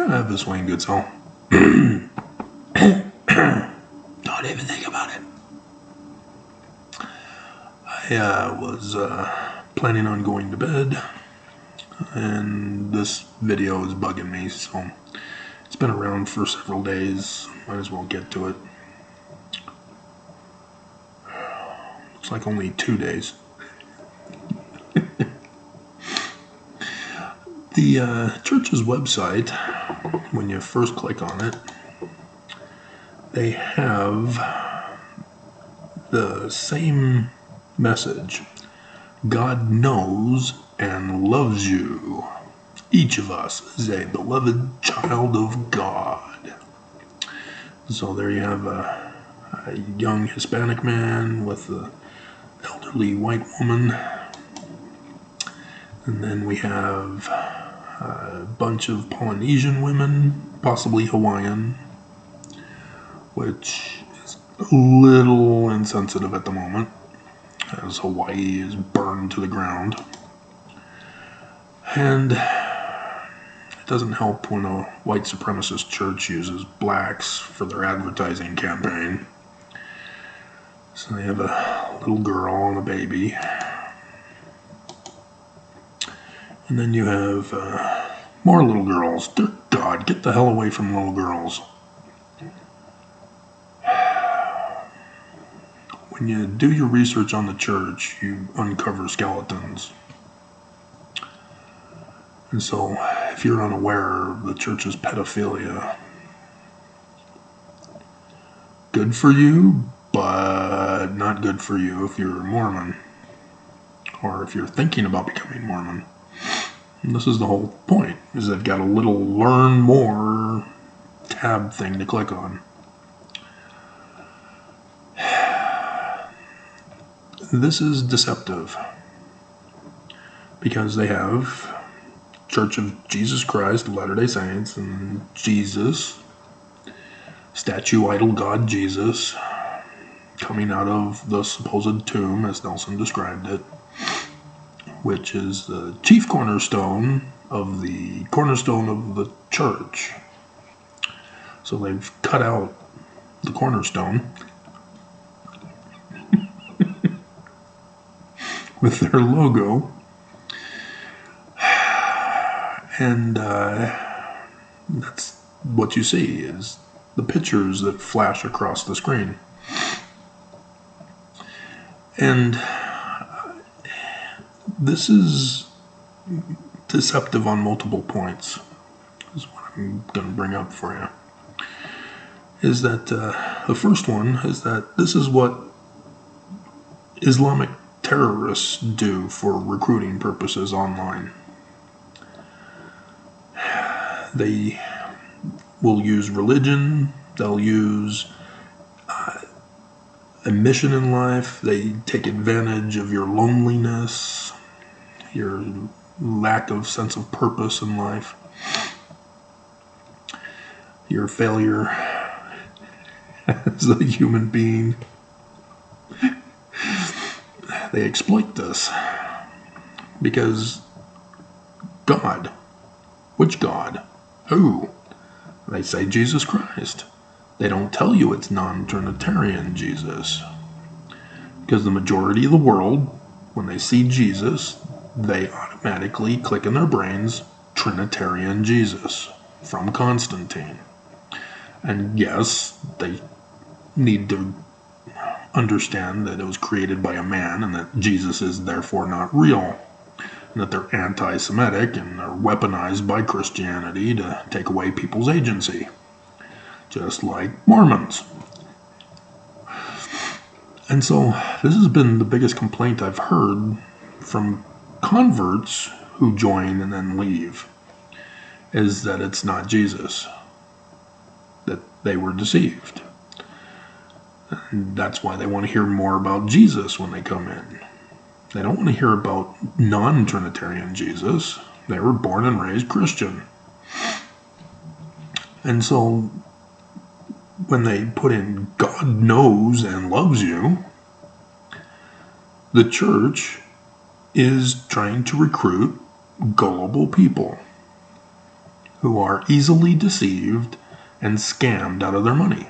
Travis Wayne Goodsell. Don't even think about it. I was planning on going to bed, and this video is bugging me, so it's been around for several days. Might as well get to it. Looks like only 2 days. The church's website, when you first click on it, they have the same message. God knows and loves you. Each of us is a beloved child of God. So there you have a young Hispanic man with an elderly white woman. And then we have a bunch of Polynesian women, possibly Hawaiian, which is a little insensitive at the moment, as Hawaii is burned to the ground. And it doesn't help when a white supremacist church uses blacks for their advertising campaign. So they have a little girl and a baby. And then you have more little girls. Dear God, get the hell away from little girls. When you do your research on the church, you uncover skeletons. And so, if you're unaware of the church's pedophilia, good for you, but not good for you if you're a Mormon, or if you're thinking about becoming Mormon. And this is the whole point, is they've got a little learn more tab thing to click on. This is deceptive, because they have Church of Jesus Christ of Latter-day Saints and Jesus, statue idol God Jesus, coming out of the supposed tomb, as Nelson described it, which is the chief cornerstone of the church. So they've cut out the cornerstone with their logo, and that's what you see is the pictures that flash across the screen. And this is deceptive on multiple points, is what I'm going to bring up for you. Is that the first one is that this is what Islamic terrorists do for recruiting purposes online. They will use religion, they'll use a mission in life, they take advantage of your loneliness, your lack of sense of purpose in life, your failure as a human being. They exploit this because God, which God? Who? They say Jesus Christ. They don't tell you it's non-Trinitarian Jesus, because the majority of the world, when they see Jesus, they automatically click in their brains Trinitarian Jesus from Constantine. And yes, they need to understand that it was created by a man and that Jesus is therefore not real, and that they're anti-Semitic and they're weaponized by Christianity to take away people's agency, just like Mormons. And so this has been the biggest complaint I've heard from converts who join and then leave, is that it's not Jesus, that they were deceived. And that's why they want to hear more about Jesus when they come in. They don't want to hear about non-Trinitarian Jesus. They were born and raised Christian. And so when they put in God knows and loves you, the church is trying to recruit gullible people. who are easily deceived and scammed out of their money.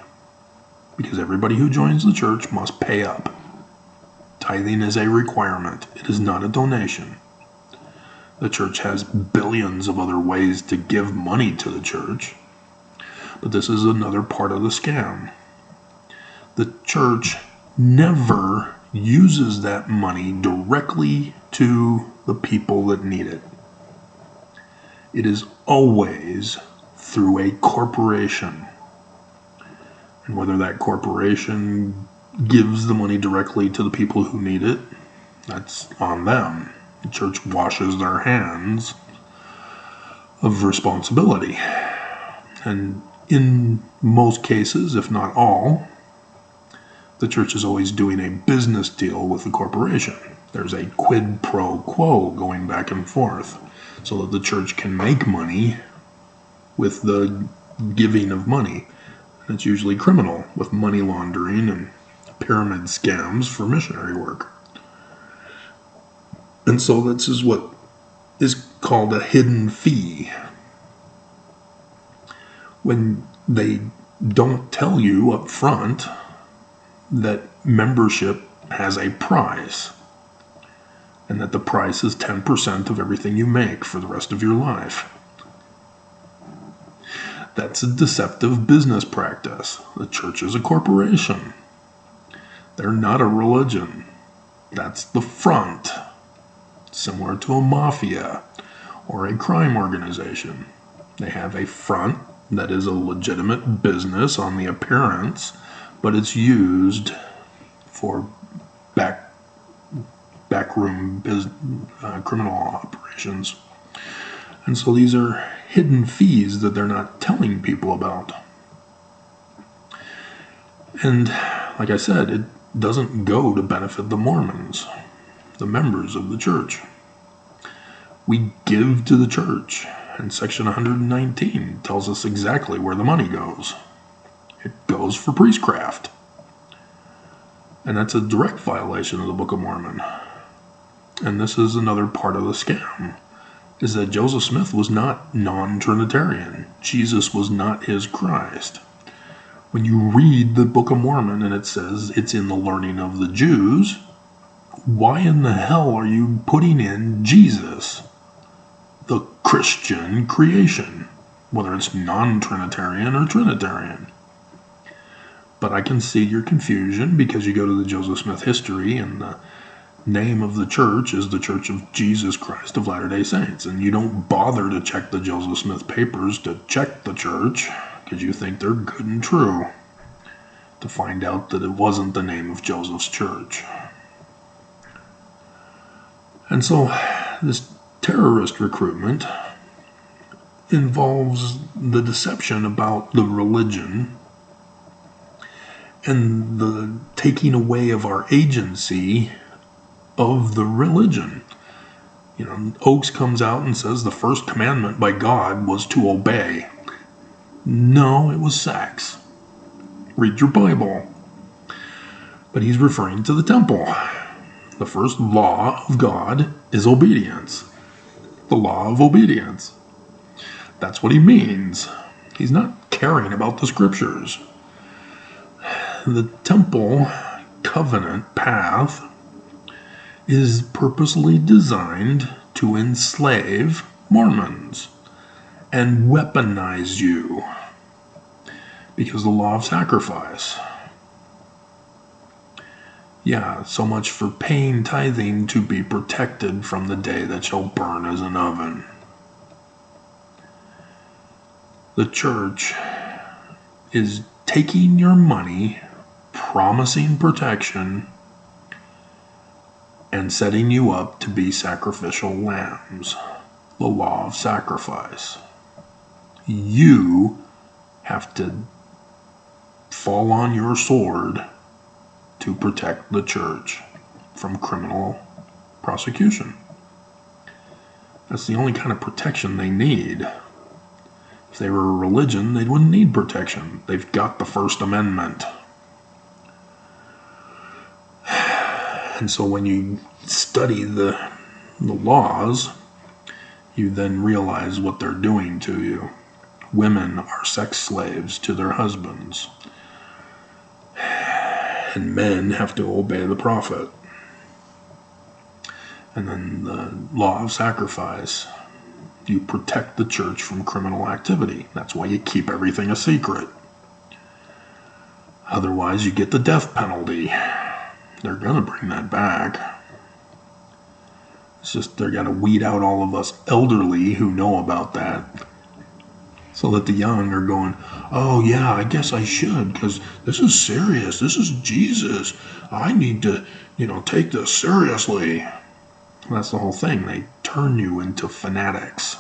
Because everybody who joins the church must pay up. Tithing is a requirement. It is not a donation. The church has billions of other ways to give money to the church, but this is another part of the scam. The church never uses that money directly to the people that need it. It is always through a corporation. And whether that corporation gives the money directly to the people who need it, that's on them. The church washes their hands of responsibility. And in most cases, if not all, the church is always doing a business deal with the corporation. There's a quid pro quo going back and forth so that the church can make money with the giving of money. And it's usually criminal, with money laundering and pyramid scams for missionary work. And so this is what is called a hidden fee. When they don't tell you up front that membership has a price, and that the price is 10% of everything you make for the rest of your life. That's a deceptive business practice. The church is a corporation. They're not a religion. That's the front, similar to a mafia or a crime organization. They have a front that is a legitimate business on the appearance, but it's used for backroom criminal operations. And so these are hidden fees that they're not telling people about. And like I said, it doesn't go to benefit the Mormons, the members of the church. We give to the church, and section 119 tells us exactly where the money goes. It goes for priestcraft. And that's a direct violation of the Book of Mormon. And this is another part of the scam, is that Joseph Smith was not non-Trinitarian. Jesus was not his Christ. When you read the Book of Mormon and it says it's in the learning of the Jews, why in the hell are you putting in Jesus, the Christian creation, whether it's non-Trinitarian or Trinitarian? But I can see your confusion because you go to the Joseph Smith history and the name of the church is the Church of Jesus Christ of Latter-day Saints, and you don't bother to check the Joseph Smith papers to check the church because you think they're good and true, to find out that it wasn't the name of Joseph's church. And so this terrorist recruitment involves the deception about the religion and the taking away of our agency of the religion. You know, Oakes comes out and says the first commandment by God was to obey. No, it was sex. Read your Bible. But he's referring to the temple. The first law of God is obedience. The law of obedience. That's what he means. He's not caring about the scriptures. The temple covenant path is purposely designed to enslave Mormons and weaponize you because the law of sacrifice. Yeah, so much for paying tithing to be protected from the day that shall burn as an oven. The church is taking your money, promising protection, and setting you up to be sacrificial lambs. The law of sacrifice. You have to fall on your sword to protect the church from criminal prosecution. That's the only kind of protection they need. If they were a religion, they wouldn't need protection. They've got the First Amendment. And so when you study the laws, you then realize what they're doing to you. women are sex slaves to their husbands, and men have to obey the prophet. And then the law of sacrifice. You protect the church from criminal activity. That's why you keep everything a secret. Otherwise, you get the death penalty. They're going to bring that back. It's just they're going to weed out all of us elderly who know about that, so that the young are going, oh yeah, I guess I should, because this is serious. This is Jesus. I need to, take this seriously. That's the whole thing. They turn you into fanatics,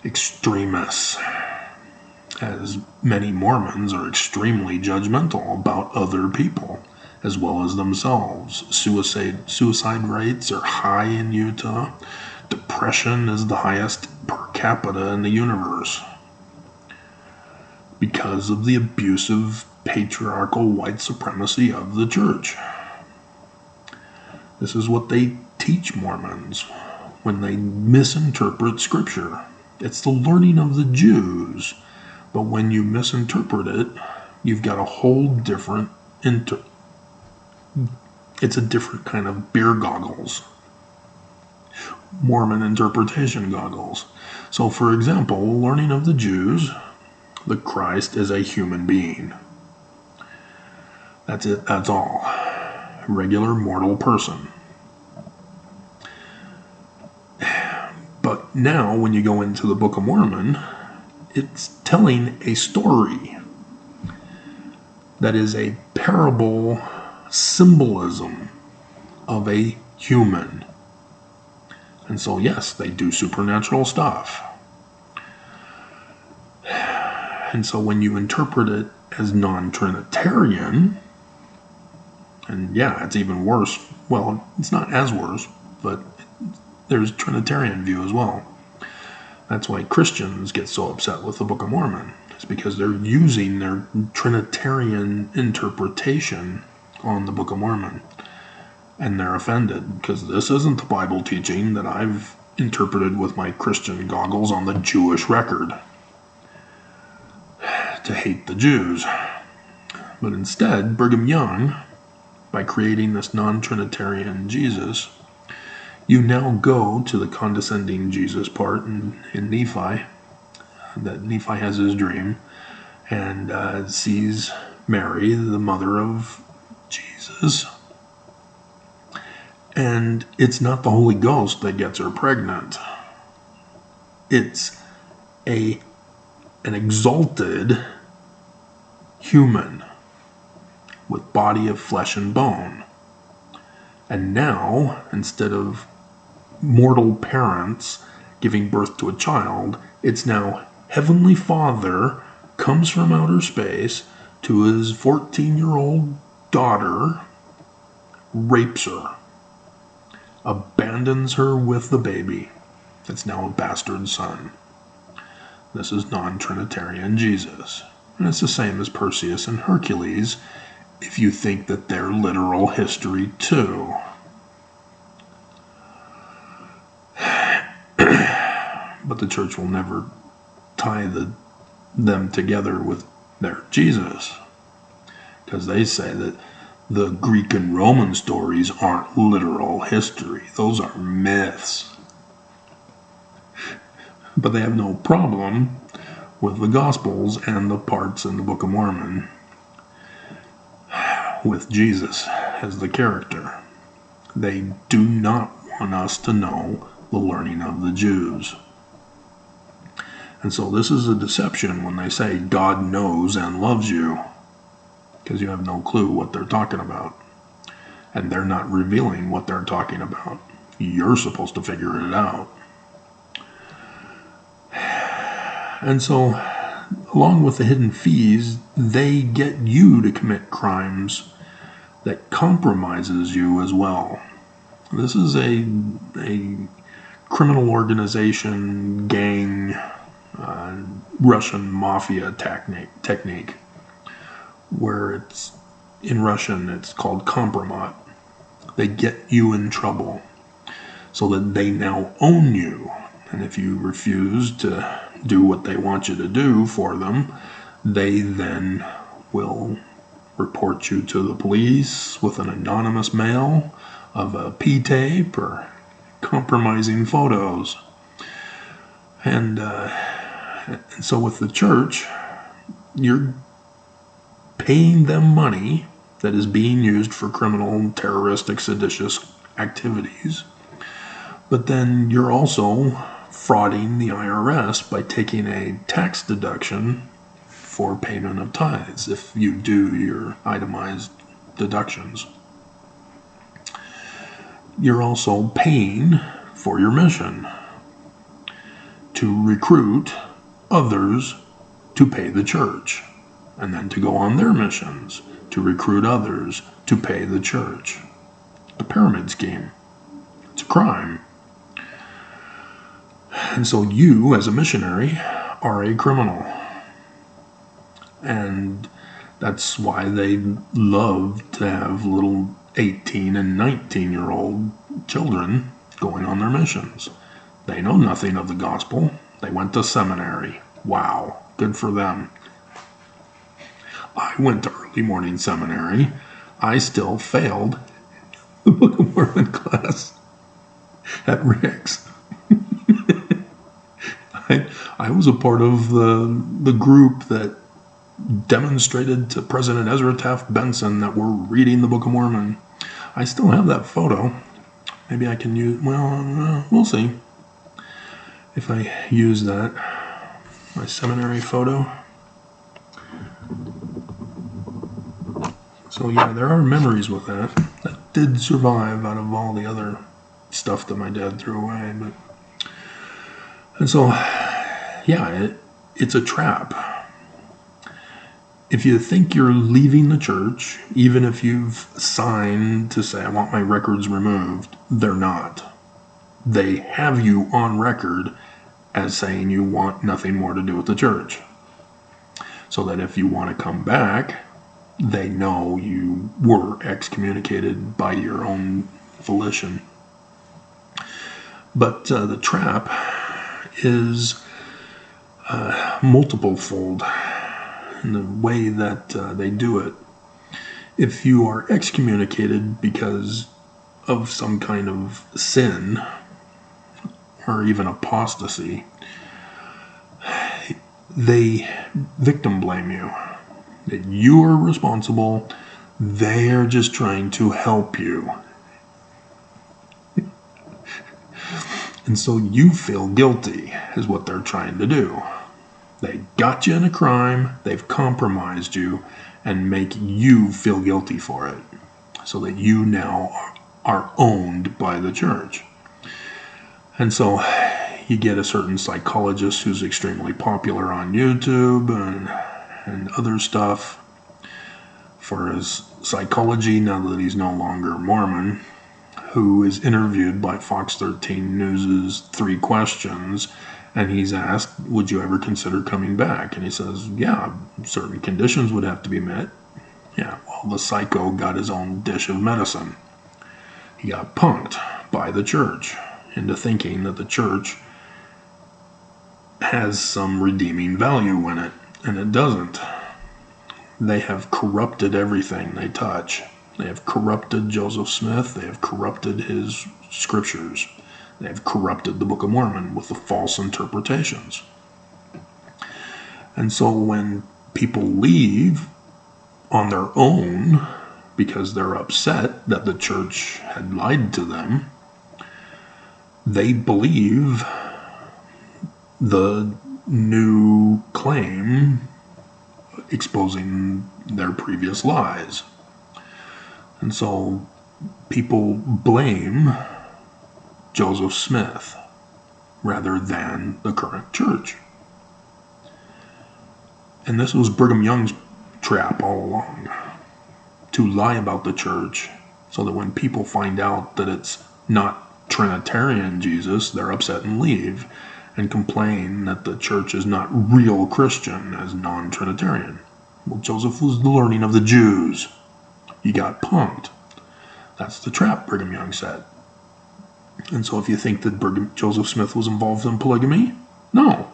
extremists, as many Mormons are extremely judgmental about other people as well as themselves. Suicide rates are high in Utah. Depression is the highest per capita in the universe because of the abusive, patriarchal white supremacy of the church. This is what they teach Mormons when they misinterpret Scripture. It's the learning of the Jews, but when you misinterpret it, you've got a whole different it's a different kind of beer goggles. Mormon interpretation goggles. So, for example, learning of the Jews, the Christ is a human being. That's it, that's all. A regular mortal person. But now, when you go into the Book of Mormon, it's telling a story that is a parable symbolism of a human. And so, yes, they do supernatural stuff. And so when you interpret it as non-Trinitarian, and yeah, it's even worse. Well, it's not as worse, but there's Trinitarian view as well. That's why Christians get so upset with the Book of Mormon. It's because they're using their Trinitarian interpretation on the Book of Mormon. And they're offended because this isn't the Bible teaching that I've interpreted with my Christian goggles on the Jewish record to hate the Jews. But instead, Brigham Young, by creating this non-Trinitarian Jesus, you now go to the condescending Jesus part in Nephi, that Nephi has his dream, and sees Mary, the mother of Jesus. And it's not the Holy Ghost that gets her pregnant. It's an exalted human with body of flesh and bone. And now, instead of mortal parents giving birth to a child, it's now Heavenly Father comes from outer space to his 14-year-old daughter, rapes her, abandons her with the baby. It's now a bastard son. This is non-Trinitarian Jesus. And it's the same as Perseus and Hercules, if you think that they're literal history too. But the church will never tie them together with their Jesus, because they say that the Greek and Roman stories aren't literal history. Those are myths. But they have no problem with the Gospels and the parts in the Book of Mormon with Jesus as the character. They do not want us to know the learning of the Jews. And so this is a deception when they say God knows and loves you, because you have no clue what they're talking about. And they're not revealing what they're talking about. You're supposed to figure it out. And so, along with the hidden fees, they get you to commit crimes that compromises you as well. This is a criminal organization, gang, Russian mafia technique, where it's in Russian it's called kompromat. They get you in trouble so that they now own you, and if you refuse to do what they want you to do for them, they then will report you to the police with an anonymous mail of a P-tape or compromising photos. And so with the church, you're paying them money that is being used for criminal, terroristic, seditious activities. But then you're also frauding the IRS by taking a tax deduction for payment of tithes if you do your itemized deductions. You're also paying for your mission to recruit others to pay the church, and then to go on their missions to recruit others to pay the church. The pyramid scheme. It's a crime. And so you, as a missionary, are a criminal. And that's why they love to have little 18 and 19-year-old children going on their missions. They know nothing of the gospel. They went to seminary. Wow, good for them. I went to early morning seminary. I still failed the Book of Mormon class at Rick's. I was a part of the group that demonstrated to President Ezra Taft Benson that we're reading the Book of Mormon. I still have that photo. Maybe I can use, we'll see if I use that. My seminary photo. So yeah, there are memories with that. That did survive out of all the other stuff that my dad threw away. And so, yeah, it's a trap. If you think you're leaving the church, even if you've signed to say, I want my records removed, they're not. They have you on record as saying you want nothing more to do with the church. So that if you want to come back, they know you were excommunicated by your own volition. But the trap is multiple-fold in the way that they do it. If you are excommunicated because of some kind of sin or even apostasy, they victim blame you. That you are responsible, they're just trying to help you. And so you feel guilty, is what they're trying to do. They got you in a crime, they've compromised you, and make you feel guilty for it. So that you now are owned by the church. And so you get a certain psychologist who's extremely popular on YouTube and other stuff for his psychology, now that he's no longer Mormon, who is interviewed by Fox 13 News' 3 Questions, and he's asked, would you ever consider coming back? And he says, yeah, certain conditions would have to be met. Yeah, well, the psycho got his own dish of medicine. He got punked by the church into thinking that the church has some redeeming value in it, and it doesn't. They have corrupted everything they touch. They have corrupted Joseph Smith. They have corrupted his scriptures. They have corrupted the Book of Mormon with the false interpretations. And so when people leave on their own because they're upset that the church had lied to them, they believe the new claim exposing their previous lies. And so people blame Joseph Smith rather than the current church. And this was Brigham Young's trap all along, to lie about the church so that when people find out that it's not Trinitarian Jesus, they're upset and leave and complain that the church is not real Christian as non-Trinitarian. Well, Joseph was learning of the Jews. He got punked. That's the trap, Brigham Young said. And so if you think that Joseph Smith was involved in polygamy, no.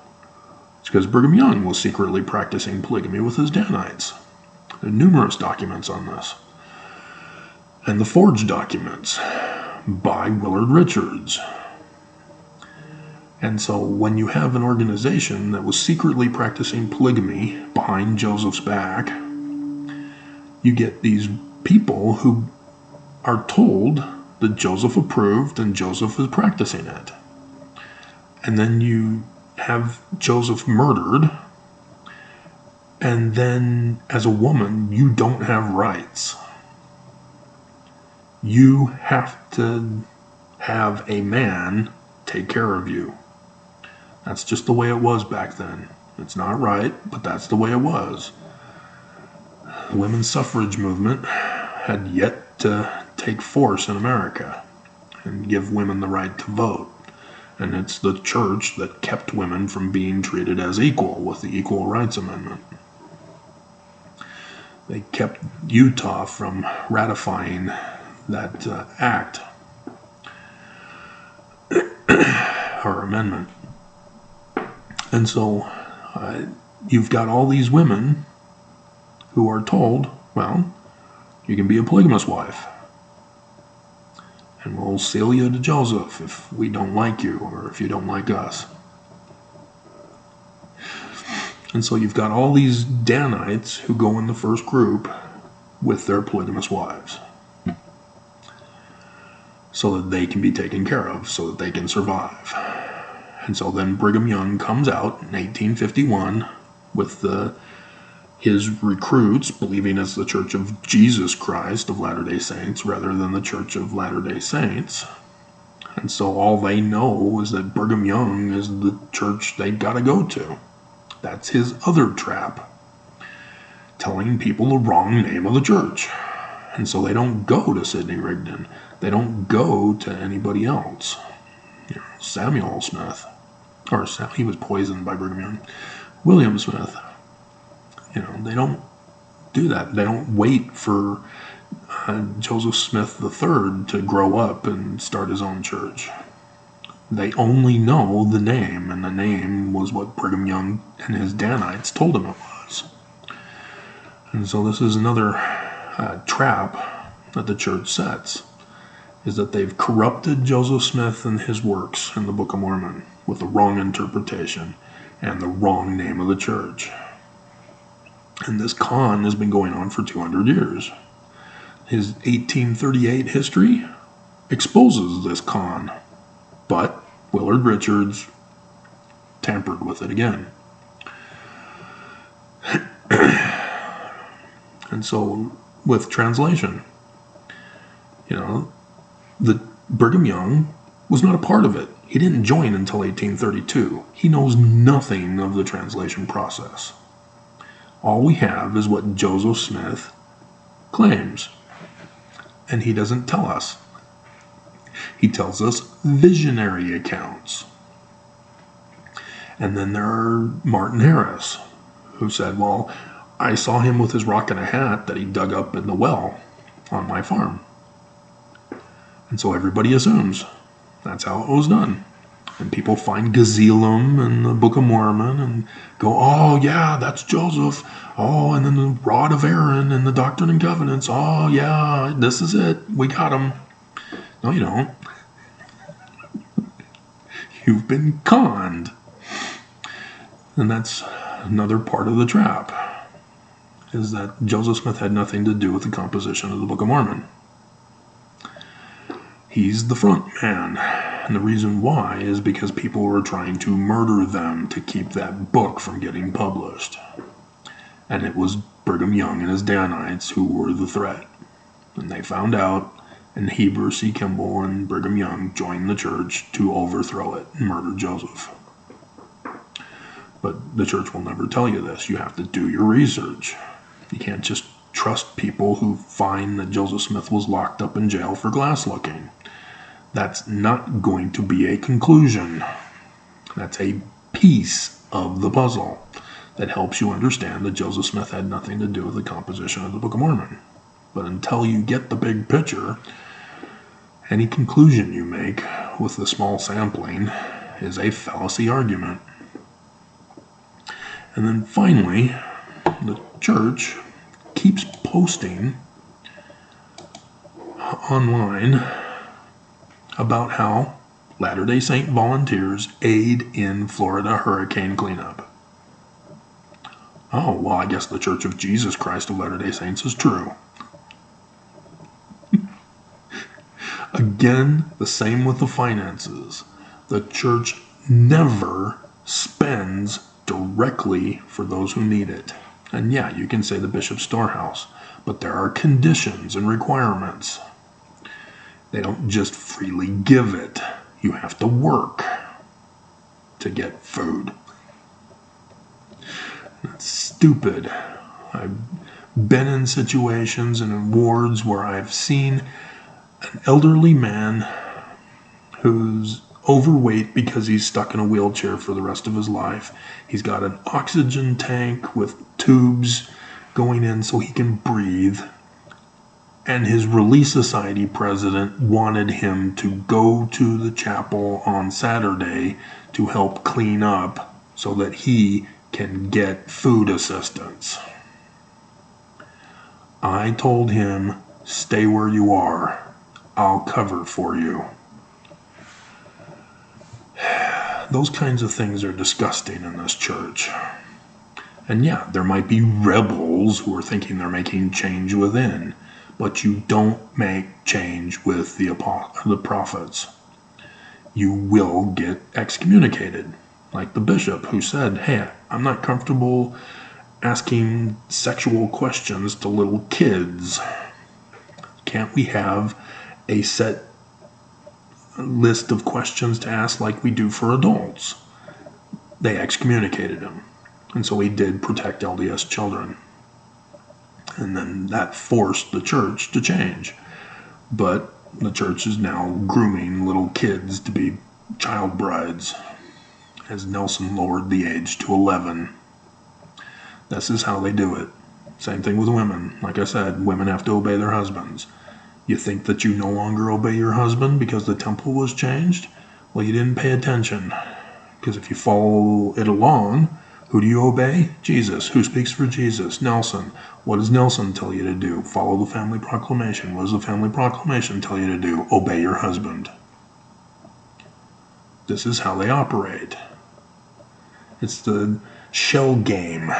It's because Brigham Young was secretly practicing polygamy with his Danites. There are numerous documents on this. And the forged documents by Willard Richards. And so when you have an organization that was secretly practicing polygamy behind Joseph's back, you get these people who are told that Joseph approved and Joseph is practicing it. And then you have Joseph murdered, and then as a woman, you don't have rights. You have to have a man take care of you. That's just the way it was back then. It's not right, but that's the way it was. The women's suffrage movement had yet to take force in America and give women the right to vote. And it's the church that kept women from being treated as equal with the Equal Rights Amendment. They kept Utah from ratifying that act or amendment. And so you've got all these women who are told, well, you can be a polygamous wife. And we'll seal you to Joseph if we don't like you or if you don't like us. And so you've got all these Danites who go in the first group with their polygamous wives so that they can be taken care of, so that they can survive. And so then Brigham Young comes out in 1851 with his recruits, believing it's the Church of Jesus Christ of Latter-day Saints rather than the Church of Latter-day Saints. And so all they know is that Brigham Young is the church they've got to go to. That's his other trap, telling people the wrong name of the church. And so they don't go to Sidney Rigdon. They don't go to anybody else. Samuel Smith, or he was poisoned by Brigham Young. William Smith. They don't do that. They don't wait for Joseph Smith III to grow up and start his own church. They only know the name, and the name was what Brigham Young and his Danites told him it was. And so this is another trap that the church sets, is that they've corrupted Joseph Smith and his works in the Book of Mormon with the wrong interpretation and the wrong name of the church. And this con has been going on for 200 years. His 1838 history exposes this con, but Willard Richards tampered with it again. And so with translation, the Brigham Young was not a part of it. He didn't join until 1832. He knows nothing of the translation process. All we have is what Joseph Smith claims. And he doesn't tell us. He tells us visionary accounts. And then there are Martin Harris, who said, well, I saw him with his rock and a hat that he dug up in the well on my farm. And so everybody assumes that's how it was done. And people find Gazelum in the Book of Mormon and go, oh, yeah, that's Joseph. Oh, and then the Rod of Aaron and the Doctrine and Covenants. Oh, yeah, this is it. We got him. No, you don't. You've been conned. And that's another part of the trap, is that Joseph Smith had nothing to do with the composition of the Book of Mormon. He's the front man. And the reason why is because people were trying to murder them to keep that book from getting published. And it was Brigham Young and his Danites who were the threat. And they found out, and Heber C. Kimball and Brigham Young joined the church to overthrow it and murder Joseph. But the church will never tell you this. You have to do your research. You can't just trust people who find that Joseph Smith was locked up in jail for glass looking. That's not going to be a conclusion. That's a piece of the puzzle that helps you understand that Joseph Smith had nothing to do with the composition of the Book of Mormon. But until you get the big picture, any conclusion you make with the small sampling is a fallacy argument. And then finally, the church keeps posting online about how Latter-day Saint volunteers aid in Florida hurricane cleanup. Oh, well, I guess the Church of Jesus Christ of Latter-day Saints is true. Again, the same with the finances. The church never spends directly for those who need it. And yeah, you can say the bishop's storehouse, but there are conditions and requirements. They don't just freely give it. You have to work to get food. That's stupid. I've been in situations and in wards where I've seen an elderly man who's overweight because he's stuck in a wheelchair for the rest of his life. He's got an oxygen tank with tubes going in so he can breathe. And his Relief Society president wanted him to go to the chapel on Saturday to help clean up so that he can get food assistance. I told him, stay where you are. I'll cover for you. Those kinds of things are disgusting in this church. And yeah, there might be rebels who are thinking they're making change within, but you don't make change with the prophets. You will get excommunicated. Like the bishop who said, hey, I'm not comfortable asking sexual questions to little kids. Can't we have a set list of questions to ask like we do for adults? They excommunicated him. And so he did protect LDS children. And then that forced the church to change. But the church is now grooming little kids to be child brides, as Nelson lowered the age to 11. This is how they do it. Same thing with women. Like I said, women have to obey their husbands. You think that you no longer obey your husband because the temple was changed? Well, you didn't pay attention. Because if you follow it along, who do you obey? Jesus. Who speaks for Jesus? Nelson. What does Nelson tell you to do? Follow the family proclamation. What does the family proclamation tell you to do? Obey your husband. This is how they operate. It's the shell game.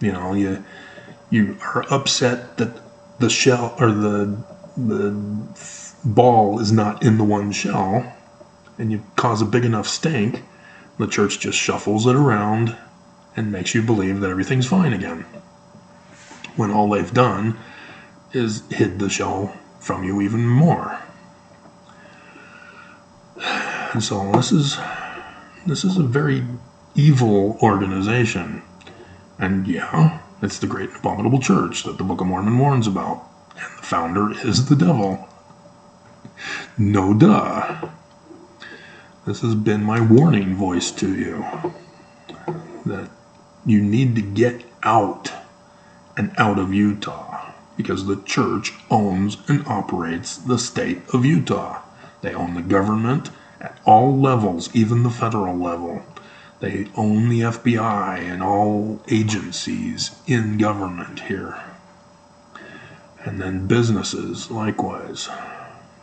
You know, you are upset that the shell or the ball is not in the one shell, and you cause a big enough stink, the church just shuffles it around and makes you believe that everything's fine again, when all they've done is hid the shell from you even more. And so this is a very evil organization. And yeah, it's the great and abominable church that the Book of Mormon warns about. And the founder is the devil. No duh. This has been my warning voice to you. That you need to get out and out of Utah. Because the church owns and operates the state of Utah. They own the government at all levels, even the federal level. They own the FBI and all agencies in government here. And then businesses, likewise.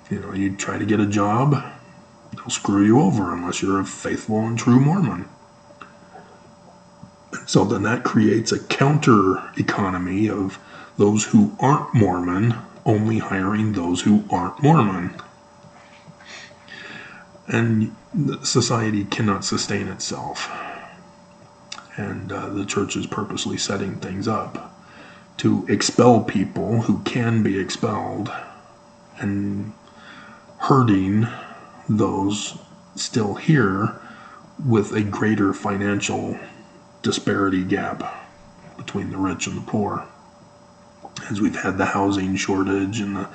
You know, you try to get a job, they'll screw you over unless you're a faithful and true Mormon. So then that creates a counter economy of those who aren't Mormon only hiring those who aren't Mormon. And society cannot sustain itself. And the church is purposely setting things up to expel people who can be expelled and hurting those still here with a greater financial disparity gap between the rich and the poor. As we've had the housing shortage and the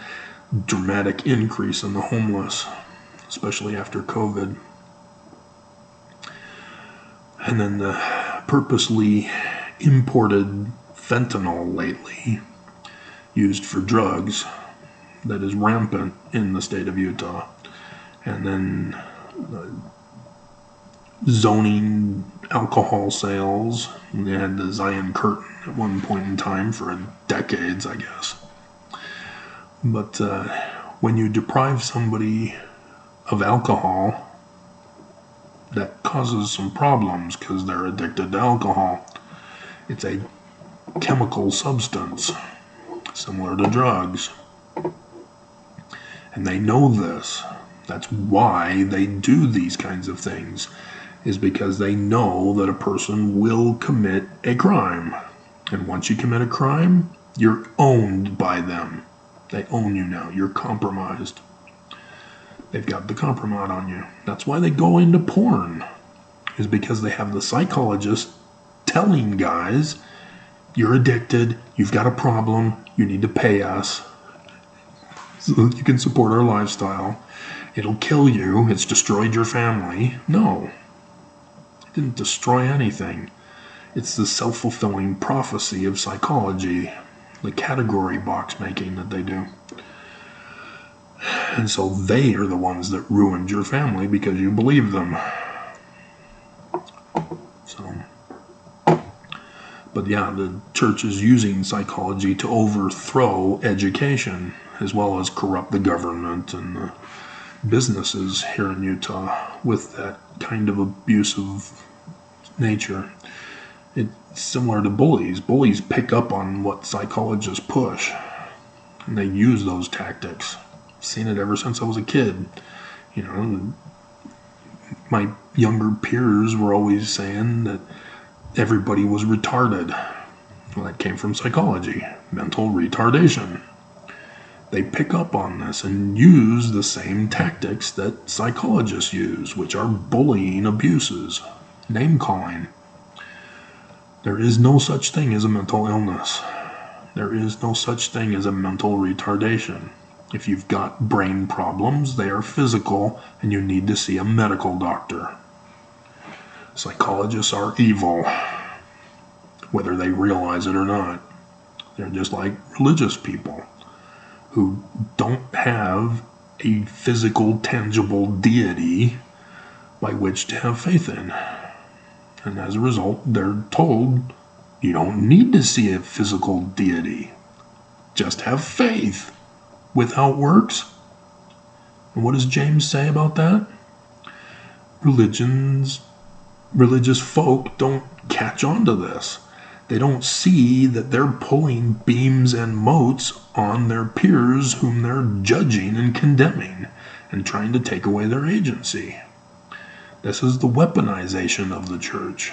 dramatic increase in the homeless, especially after COVID. And then the purposely imported fentanyl lately, used for drugs, that is rampant in the state of Utah. And then zoning alcohol sales. They had the Zion Curtain at one point in time for decades, I guess. But when you deprive somebody of alcohol, that causes some problems because they're addicted to alcohol. It's a chemical substance, similar to drugs. And they know this. That's why they do these kinds of things, is because they know that a person will commit a crime. And once you commit a crime, you're owned by them. They own you now. You're compromised. They've got the compromise on you. That's why they go into porn, is because they have the psychologist telling guys, you're addicted, you've got a problem, you need to pay us so that you can support our lifestyle. It'll kill you, it's destroyed your family. No, it didn't destroy anything. It's the self-fulfilling prophecy of psychology, the category box making that they do. And so they are the ones that ruined your family because you believe them. So, but yeah, the church is using psychology to overthrow education, as well as corrupt the government and the businesses here in Utah with that kind of abusive nature. It's similar to bullies. Bullies pick up on what psychologists push, and they use those tactics. I've seen it ever since I was a kid. You know, my younger peers were always saying that everybody was retarded. Well, that came from psychology, mental retardation. They pick up on this and use the same tactics that psychologists use, which are bullying abuses, name-calling. There is no such thing as a mental illness. There is no such thing as a mental retardation. If you've got brain problems, they are physical, and you need to see a medical doctor. Psychologists are evil, whether they realize it or not. They're just like religious people who don't have a physical, tangible deity by which to have faith in. And as a result, they're told, you don't need to see a physical deity. Just have faith. Without works. And what does James say about that? Religious folk don't catch on to this. They don't see that they're pulling beams and motes on their peers whom they're judging and condemning and trying to take away their agency. This is the weaponization of the church.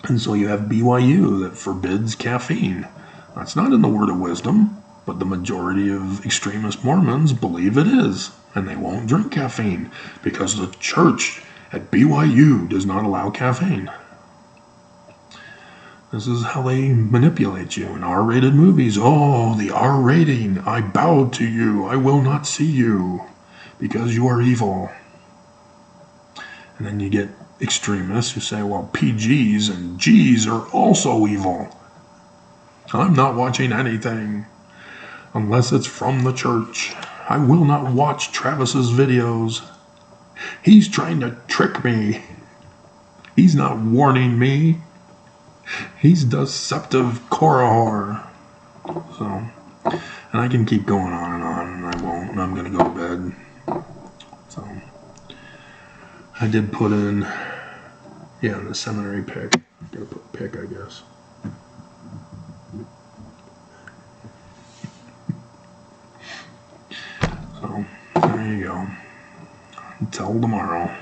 And so you have BYU that forbids caffeine. That's not in the Word of Wisdom, but the majority of extremist Mormons believe it is, and they won't drink caffeine because the church at BYU does not allow caffeine. This is how they manipulate you in R-rated movies. Oh, the R rating. I bow to you. I will not see you because you are evil. And then you get extremists who say, well, PGs and Gs are also evil. I'm not watching anything unless it's from the church. I will not watch Travis's videos. He's trying to trick me. He's not warning me. He's deceptive Korahor. So, and I can keep going on, and I won't, and I'm going to go to bed. So, I did put in, the seminary pick. Gotta put pick, I guess. So, there you go. Until tomorrow.